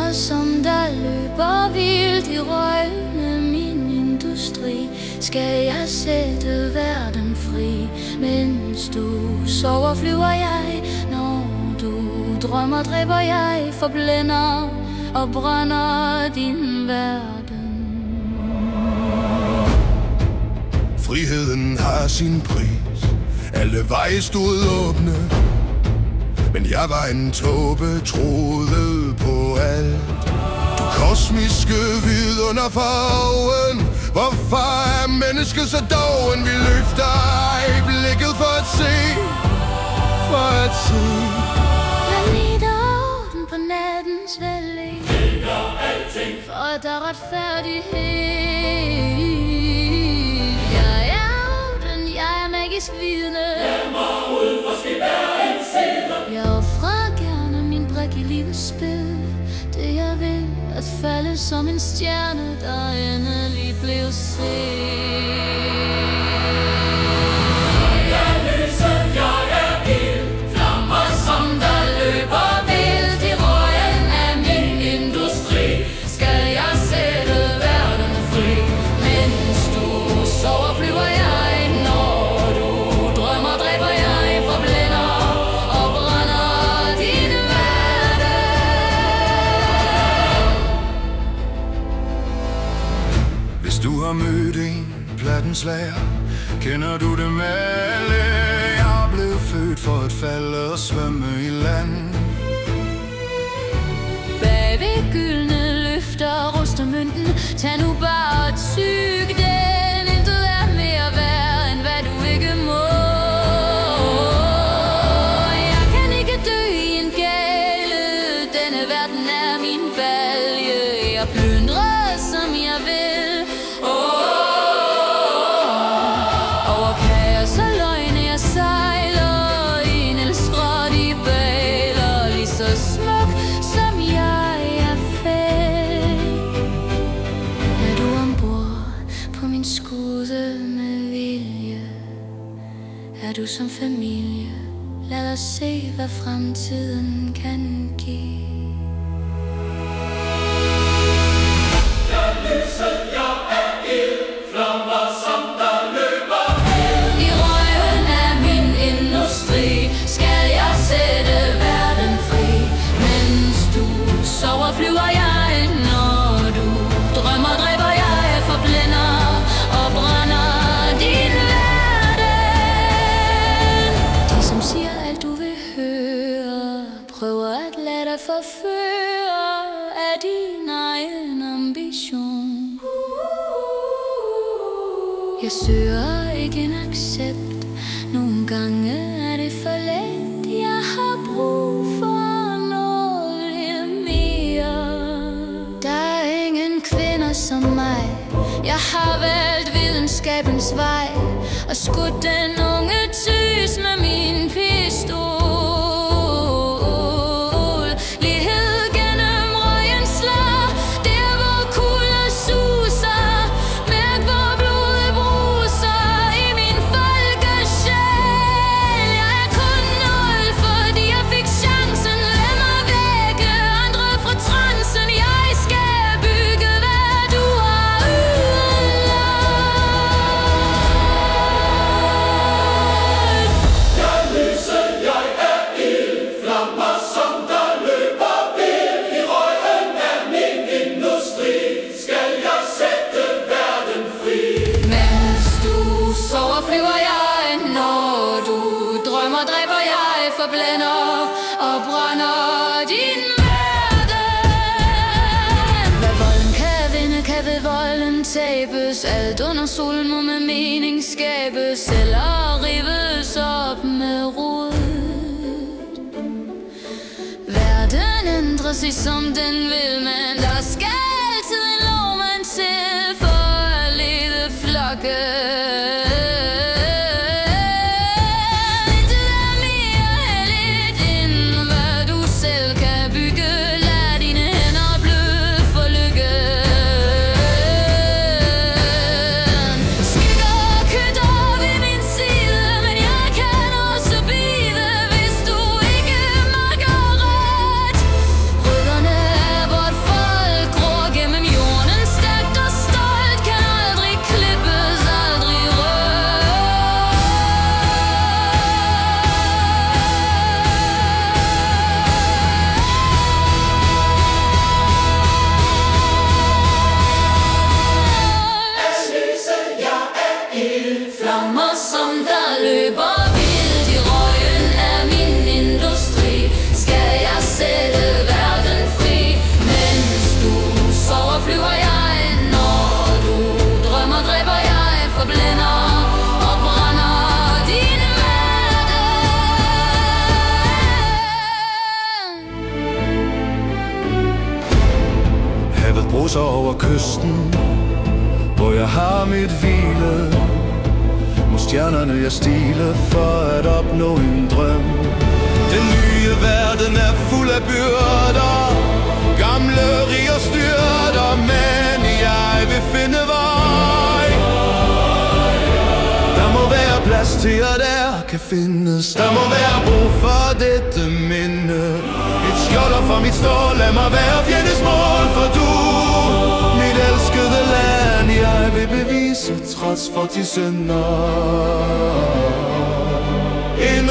kvinder, som der løber vildt i røgene min industri. Skal jeg sætte verden fri? Mens du sover, flyver jeg. Når du drømmer, dræber jeg. Forblænder og brænder din verden. Friheden har sin pris. Alle veje stod åbne, men jeg var en tåbe, troede på alt. Du kosmiske vidunderfarven. Hvorfor er mennesket så doven? Vi løfter ej blikket for at se, for at se. Planeter orden på nattens vælling. Det gør alting for at der er retfærdighed. Jeg er orden, jeg er magisk vidne. Lad mig ud for skal være en side. Jeg offrer gerne min brik i livets spil. Det jeg vil, at falde som en stjerne, der endelig blev set. Jeg er lyset, jeg er ild, flammer som der løber vildt i røgen af min industri. Skal jeg sætte verden fri? Mens du sover, flyver jeg. Når du drømmer, dræber jeg. Forblænder og brænder din verden. Hvis du har mødt en plattenslager, kender du dem alle. Jeg blev født for at falde og svømme i land. Bag ved gyldne løfter ruster mønten. Tag nu bare og tyg den. Intet er mere værd, end hvad du ikke må. Jeg kan ikke dø i en gale. Denne verden er min balje. Jeg plyndrer som jeg vil. Over kaos og løgne jeg sejler i en elskrådig baler. Lige så smuk som jeg er fæld. Er du ombord på min skude med vilje? Er du som familie? Lad os se, hvad fremtiden kan give. Jeg er lyset, jeg er ild, flammer som der løber vildt. I røgen af min industri skal jeg sætte verden fri. Mens du sover, flyver jeg. Når du drømmer, dræber jeg. Forblænder og brænder din verden. De som siger alt du vil høre, prøver at lade dig forføre af din egen ambition. Jeg søger ikke en accept. Nogle gange er det for let. Jeg har brug for noget mere. Der er ingen kvinder som mig. Jeg har valgt videnskabens vej og skudt den unge tys med min pistol. Lighed gennem røgen slår, der hvor kulder suser. Mærk hvor blodet bruser i min folkesjæl. Jeg er kun nul, fordi jeg fik chancen. Lad mig vække andre fra transen. Jeg skal bygge, hvad du har ødelagt. Jeg er lyset, jeg er ild, flammer som der løber vildt i røgen af min industri. Skal jeg sætte verden fri? Mens du sover, flyver jeg. Når du drømmer, dræber jeg. Forblænder og brænder din verden. Hvad volden kan vinde, kan ved volden tabes. Alt under solen må med mening skabes. Eller rives op med rod. Verden ændrer sig som den vil, men der skal altid en lovmand til for at lede flokke. Intet er mere helligt, end hvad du selv kan bygge. Lad dine hænder bløde for lykken. Skygger og kytter ved min side, men jeg kan også bide, hvis du ikke makker ret. Rødderne er vort Matroser over kysten, hvor jeg har mit hvile. Må stjernerne jeg stile for at opnå en drøm. Den nye verden er fuld af byrder, gamle riger styrter, men jeg vil finde vej. Der må være plads til, at der kan findes. Der må være brug for dette minde. Et skjolder for mit stål, lad mig være fjendes mål. For du, mit elskede land, jeg vil bevise trods for de synder. En